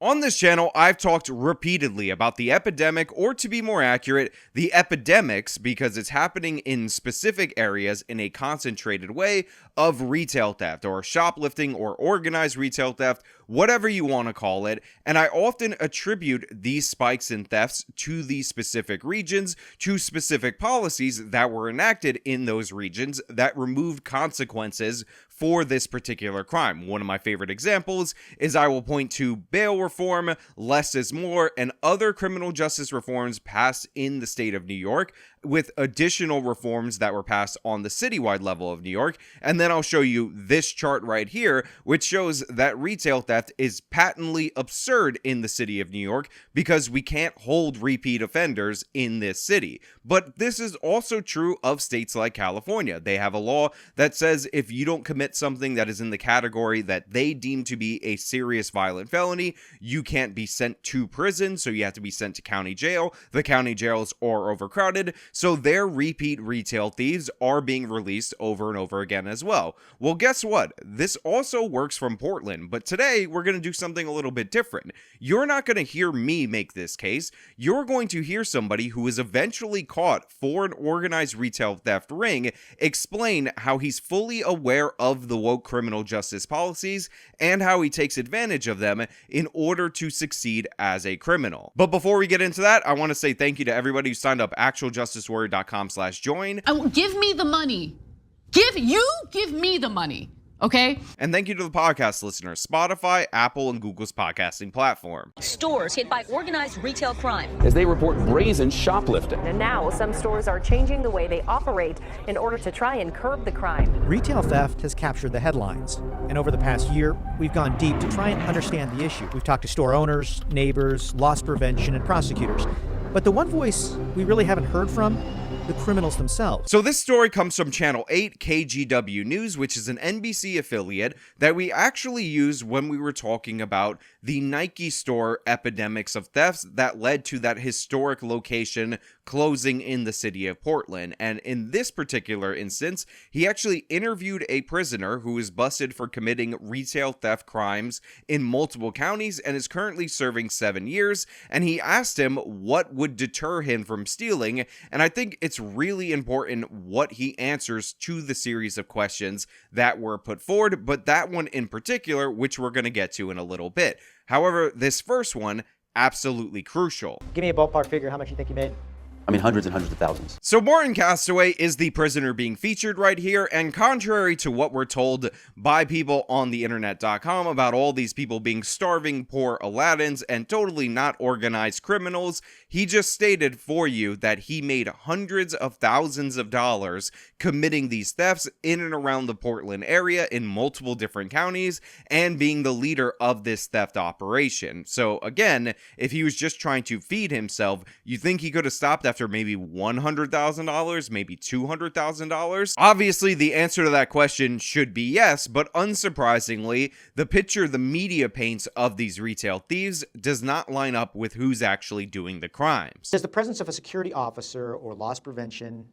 On this channel, I've talked repeatedly about the epidemic, or to be more accurate, the epidemics, because it's happening in specific areas in a concentrated way, of retail theft, or shoplifting, or organized retail theft, whatever you want to call it, and I often attribute these spikes in thefts to these specific regions, to specific policies that were enacted in those regions that removed consequences for this particular crime. One of my favorite examples is I will point to bail reform, less is more, and other criminal justice reforms passed in the state of New York, with additional reforms that were passed on the citywide level of New York. And then I'll show you this chart right here, which shows that retail theft is patently absurd in the city of New York because we can't hold repeat offenders in this city. But this is also true of states like California. They have a law that says if you don't commit something that is in the category that they deem to be a serious violent felony, you can't be sent to prison, so you have to be sent to county jail. The county jails are overcrowded, so their repeat retail thieves are being released over and over again as well. Well, guess what? This also works from Portland, but today we're going to do something a little bit different. You're not going to hear me make this case. You're going to hear somebody who is eventually caught for an organized retail theft ring explain how he's fully aware of the woke criminal justice policies and how he takes advantage of them in order to succeed as a criminal. But before we get into that, I want to say thank you to everybody who signed up actualjusticewarrior.com/join. Give me the money. Give me the money. Okay? And thank you to the podcast listeners, Spotify, Apple, and Google's podcasting platform. Stores hit by organized retail crime as they report brazen shoplifting. And now some stores are changing the way they operate in order to try and curb the crime. Retail theft has captured the headlines. And over the past year, we've gone deep to try and understand the issue. We've talked to store owners, neighbors, loss prevention, and prosecutors. But the one voice we really haven't heard from, the criminals themselves. So this story comes from Channel 8 KGW News, which is an NBC affiliate that we actually used when we were talking about the Nike store epidemics of thefts that led to that historic location closing in the city of Portland. And in this particular instance, he actually interviewed a prisoner who was busted for committing retail theft crimes in multiple counties and is currently serving 7 years. And he asked him what would deter him from stealing. And I think it's really important what he answers to the series of questions that were put forward, but that one in particular, which we're going to get to in a little bit. However, this first one, absolutely crucial. Give me a ballpark figure, how much you think you made? I mean, hundreds and hundreds of thousands. So Martin Castaway is the prisoner being featured right here, and contrary to what we're told by people on the internet.com about all these people being starving poor Aladdins and totally not organized criminals, he just stated for you that he made hundreds of thousands of dollars committing these thefts in and around the Portland area in multiple different counties and being the leader of this theft operation. So again, if he was just trying to feed himself, you think he could have stopped after maybe $100,000, maybe $200,000? Obviously, the answer to that question should be yes, but unsurprisingly, the picture the media paints of these retail thieves does not line up with who's actually doing the crimes. Does the presence of a security officer or loss prevention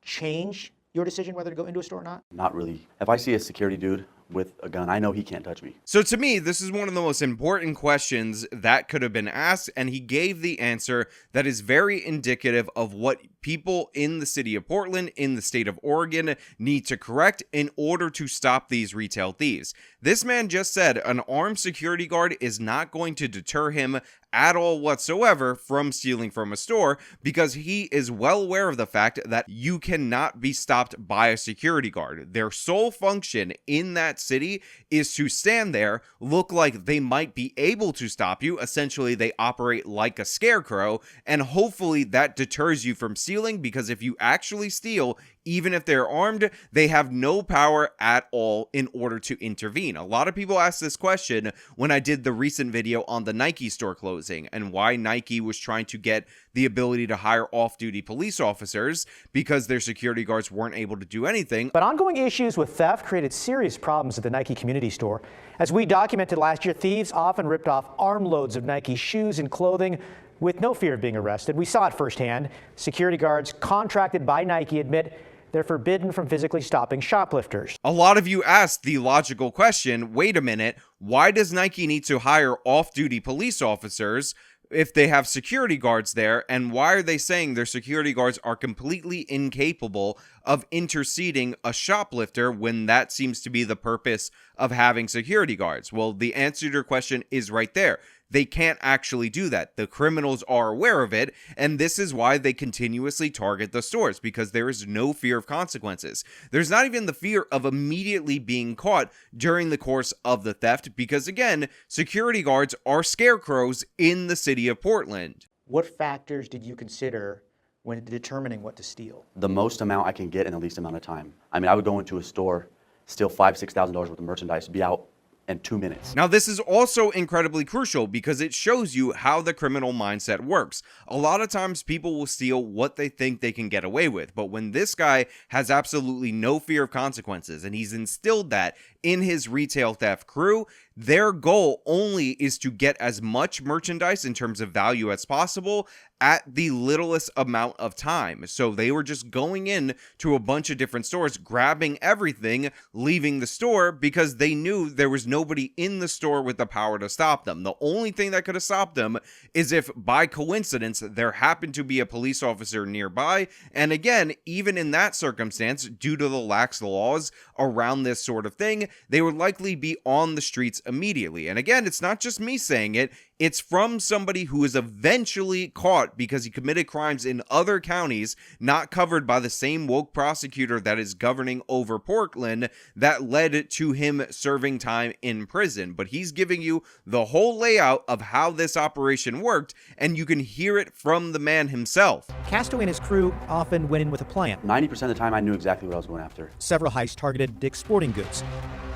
change your decision whether to go into a store or not? Not really. If I see a security dude with a gun, I know he can't touch me. So to me, this is one of the most important questions that could have been asked, and he gave the answer that is very indicative of what people in the city of Portland, in the state of Oregon, need to correct in order to stop these retail thieves. This man just said an armed security guard is not going to deter him at all whatsoever from stealing from a store, because he is well aware of the fact that you cannot be stopped by a security guard. Their sole function in that city is to stand there, look like they might be able to stop you. Essentially, they operate like a scarecrow, and hopefully that deters you from stealing, because if you actually steal, even if they're armed, they have no power at all in order to intervene. A lot of people asked this question when I did the recent video on the Nike store closing and why Nike was trying to get the ability to hire off-duty police officers because their security guards weren't able to do anything. But ongoing issues with theft created serious problems at the Nike community store. As we documented last year, thieves often ripped off armloads of Nike shoes and clothing with no fear of being arrested. We saw it firsthand. Security guards contracted by Nike admit they're forbidden from physically stopping shoplifters. A lot of you asked the logical question, wait a minute, why does Nike need to hire off-duty police officers if they have security guards there, and why are they saying their security guards are completely incapable of interceding a shoplifter when that seems to be the purpose of having security guards? Well, the answer to your question is right there. They can't actually do that. The criminals are aware of it, and this is why they continuously target the stores, because there is no fear of consequences. There's not even the fear of immediately being caught during the course of the theft, because again, security guards are scarecrows in the city of Portland. What factors did you consider when determining what to steal? The most amount I can get in the least amount of time. I mean, I would go into a store, steal $5,000, $6,000 worth of merchandise, be out in 2 minutes. Now, this is also incredibly crucial because it shows you how the criminal mindset works. A lot of times people will steal what they think they can get away with, but when this guy has absolutely no fear of consequences and he's instilled that in his retail theft crew, their goal only is to get as much merchandise in terms of value as possible at the littlest amount of time. So they were just going in to a bunch of different stores, grabbing everything, leaving the store because they knew there was nobody in the store with the power to stop them. The only thing that could have stopped them is if by coincidence there happened to be a police officer nearby. And again, even in that circumstance, due to the lax laws around this sort of thing, they would likely be on the streets immediately. And again, it's not just me saying it. It's from somebody who is eventually caught because he committed crimes in other counties not covered by the same woke prosecutor that is governing over Portland that led to him serving time in prison. But he's giving you the whole layout of how this operation worked, and you can hear it from the man himself. Castaway and his crew often went in with a plan. 90% of the time, I knew exactly what I was going after. Several heists targeted Dick's Sporting Goods.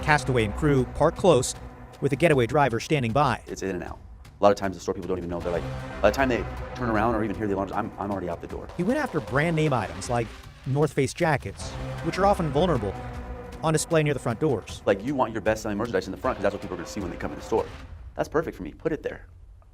Castaway and crew parked close with a getaway driver standing by. It's in and out. A lot of times the store people don't even know. They're like, by the time they turn around or even hear the alarms, I'm already out the door. He went after brand name items like North Face jackets, which are often vulnerable, on display near the front doors. Like, you want your best selling merchandise in the front because that's what people are going to see when they come in the store. That's perfect for me. Put it there.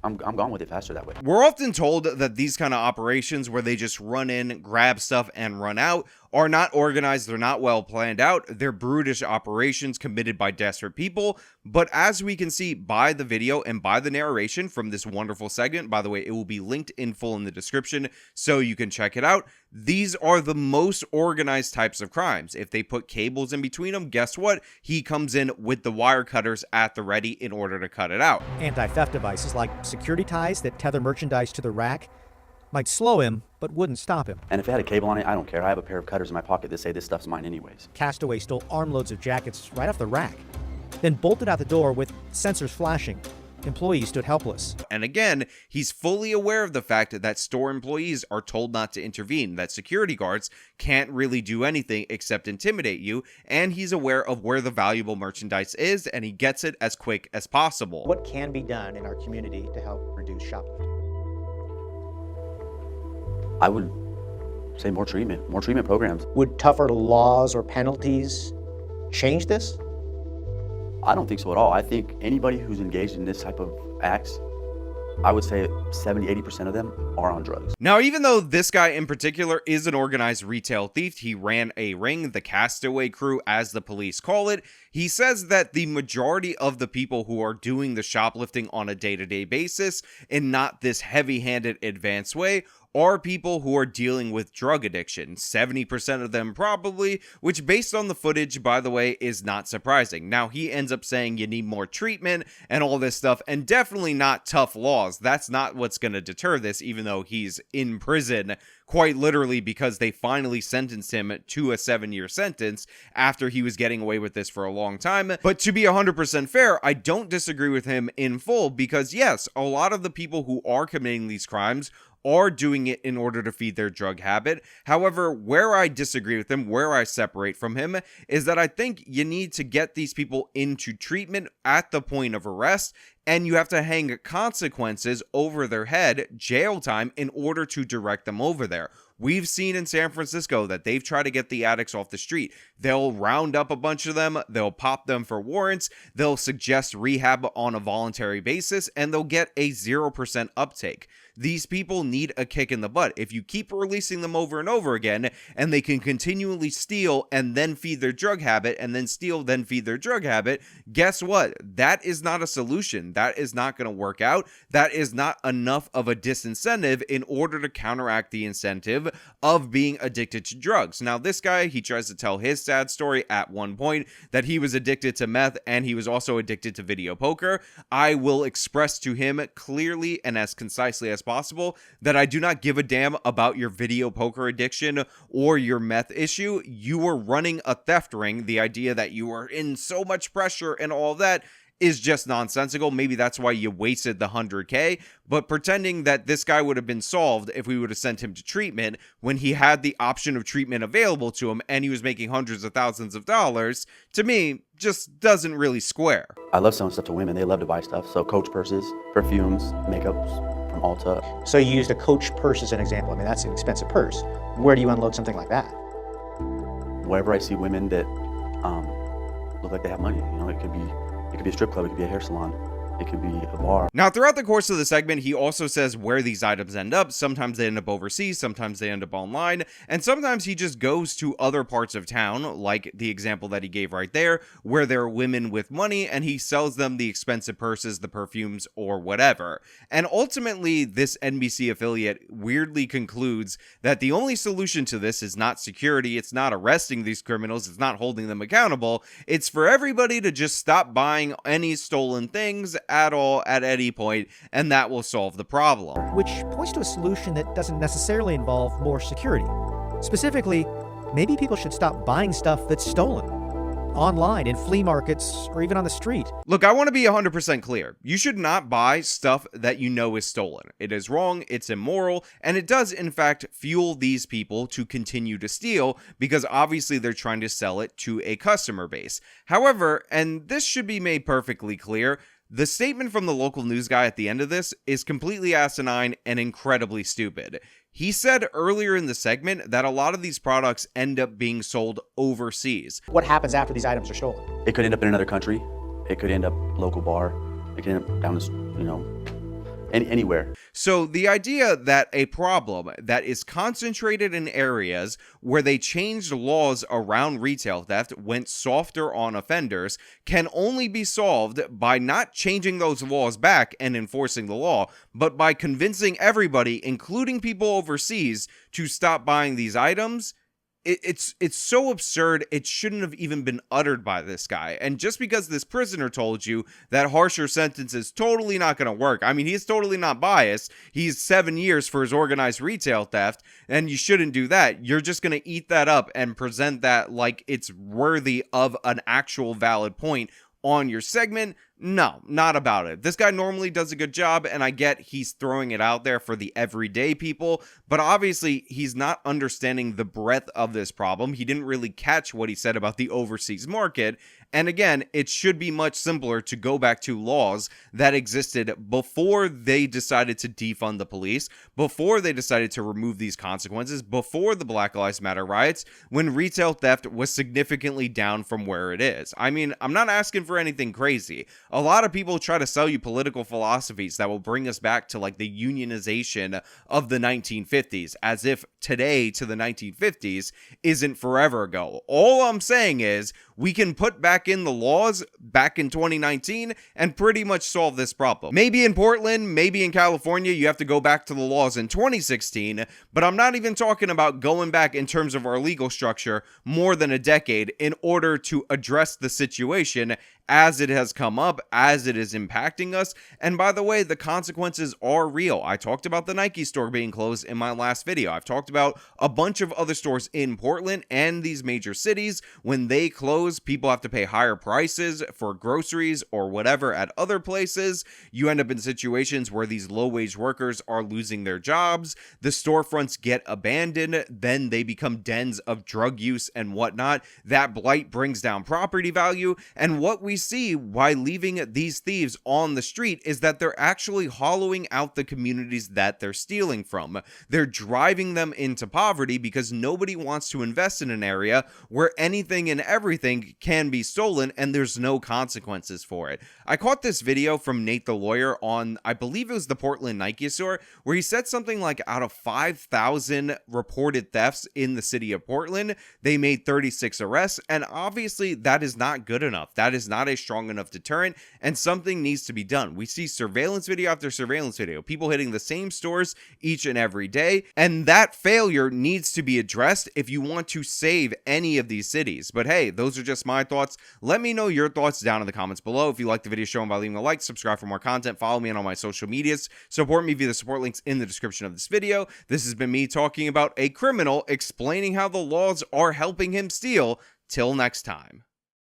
I'm gone with it faster that way. We're often told that these kind of operations where they just run in, grab stuff, and run out are not organized, they're not well planned out, they're brutish operations committed by desperate people. But as we can see by the video and by the narration from this wonderful segment, by the way, it will be linked in full in the description so you can check it out, these are the most organized types of crimes. If they put cables in between them, guess what? He comes in with the wire cutters at the ready in order to cut it out. Anti-theft devices like security ties that tether merchandise to the rack might slow him, but wouldn't stop him. And if it had a cable on it, I don't care. I have a pair of cutters in my pocket that say this stuff's mine anyways. Castaway stole armloads of jackets right off the rack, then bolted out the door with sensors flashing. Employees stood helpless. And again, he's fully aware of the fact that store employees are told not to intervene, that security guards can't really do anything except intimidate you, and he's aware of where the valuable merchandise is, and he gets it as quick as possible. What can be done in our community to help reduce shoplifting? I would say more treatment programs. Would tougher laws or penalties change this? I don't think so at all. I think anybody who's engaged in this type of acts, I would say 70-80% of them are on drugs. Now, even though this guy in particular is an organized retail thief, he ran a ring, the Castaway crew as the police call it, he says that the majority of the people who are doing the shoplifting on a day-to-day basis, in not this heavy-handed advanced way, are people who are dealing with drug addiction. 70% of them probably, which based on the footage, by the way, is not surprising. Now, he ends up saying you need more treatment and all this stuff, and definitely not tough laws. That's not what's going to deter this, even though he's in prison quite literally because they finally sentenced him to a 7-year sentence after he was getting away with this for a long time. But to be 100% fair, I don't disagree with him in full because yes, a lot of the people who are committing these crimes are doing it in order to feed their drug habit. However, where I disagree with him, where I separate from him, is that I think you need to get these people into treatment at the point of arrest, and you have to hang consequences over their head, jail time, in order to direct them over there. We've seen in San Francisco that they've tried to get the addicts off the street. They'll round up a bunch of them, they'll pop them for warrants, they'll suggest rehab on a voluntary basis, and they'll get a 0% uptake. These people need a kick in the butt. If you keep releasing them over and over again, and they can continually steal and then feed their drug habit, and then steal, then feed their drug habit, guess what? That is not a solution. That is not going to work out. That is not enough of a disincentive in order to counteract the incentive of being addicted to drugs. Now, this guy, he tries to tell his sad story at one point that he was addicted to meth and he was also addicted to video poker. I will express to him clearly and as concisely as possible that I do not give a damn about your video poker addiction or your meth issue. You were running a theft ring. The idea that you were in so much pressure and all that is just nonsensical. Maybe that's why you wasted the $100K, but pretending that this guy would have been solved if we would have sent him to treatment when he had the option of treatment available to him and he was making hundreds of thousands of dollars, to me, just doesn't really square. I love selling stuff to women. They love to buy stuff. So Coach purses, perfumes, makeups from Ulta. So you used a Coach purse as an example. I mean, that's an expensive purse. Where do you unload something like that? Wherever I see women that look like they have money, you know, it could be a strip club, it could be a hair salon, it could be a bar. Now, throughout the course of the segment, he also says where these items end up. Sometimes they end up overseas, sometimes they end up online, and sometimes he just goes to other parts of town, like the example that he gave right there, where there are women with money, and he sells them the expensive purses, the perfumes, or whatever. And ultimately, this NBC affiliate weirdly concludes that the only solution to this is not security, it's not arresting these criminals, it's not holding them accountable, it's for everybody to just stop buying any stolen things at all at any point, and that will solve the problem. Which points to a solution that doesn't necessarily involve more security. Specifically, maybe people should stop buying stuff that's stolen online, in flea markets, or even on the street. Look, I want to be 100% clear. You should not buy stuff that you know is stolen. It is wrong, it's immoral, and it does, in fact, fuel these people to continue to steal because obviously they're trying to sell it to a customer base. However, and this should be made perfectly clear, the statement from the local news guy at the end of this is completely asinine and incredibly stupid. He said earlier in the segment that a lot of these products end up being sold overseas. What happens after these items are stolen? It could end up in another country, it could end up local bar, it could end up down this, anywhere. So the idea that a problem that is concentrated in areas where they changed laws around retail theft, went softer on offenders, can only be solved by not changing those laws back and enforcing the law, but by convincing everybody, including people overseas, to stop buying these items. It's so absurd, it shouldn't have even been uttered by this guy. And just because this prisoner told you that harsher sentence is totally not going to work, I mean, he's totally not biased. He's 7 years for his organized retail theft, and you shouldn't do that. You're just going to eat that up and present that like it's worthy of an actual valid point on your segment. No, not about it. This guy normally does a good job, and I get he's throwing it out there for the everyday people, but obviously he's not understanding the breadth of this problem. He didn't really catch what he said about the overseas market, and again, it should be much simpler to go back to laws that existed before they decided to defund the police, before they decided to remove these consequences, before the Black Lives Matter riots, when retail theft was significantly down from where it is. I mean, I'm not asking for anything crazy. A lot of people try to sell you political philosophies that will bring us back to like the unionization of the 1950s, as if today to the 1950s isn't forever ago. All I'm saying is we can put back in the laws back in 2019 and pretty much solve this problem. Maybe in Portland, maybe in California, you have to go back to the laws in 2016, but I'm not even talking about going back in terms of our legal structure more than a decade in order to address the situation as it has come up, as it is impacting us. And by the way, the consequences are real. I talked about the Nike store being closed in my last video. I've talked about a bunch of other stores in Portland and these major cities. When they close, people have to pay higher prices for groceries or whatever at other places. You end up in situations where these low-wage workers are losing their jobs. The storefronts get abandoned. Then they become dens of drug use and whatnot. That blight brings down property value. And what we we see by leaving these thieves on the street is that they're actually hollowing out the communities that they're stealing from. They're driving them into poverty because nobody wants to invest in an area where anything and everything can be stolen and there's no consequences for it. I caught this video from Nate the Lawyer on, I believe it was the Portland Nike store, where he said something like out of 5,000 reported thefts in the city of Portland, they made 36 arrests, and obviously that is not good enough. That is not a strong enough deterrent, and something needs to be done. We see surveillance video after surveillance video, people hitting the same stores each and every day, and that failure needs to be addressed if you want to save any of these cities. But hey, those are just my thoughts. Let me know your thoughts down in the comments below. If you like the video, show them by leaving a like, subscribe for more content, follow me on all my social medias, support me via the support links in the description of this video. This has been me talking about a criminal explaining how the laws are helping him steal. Till next time.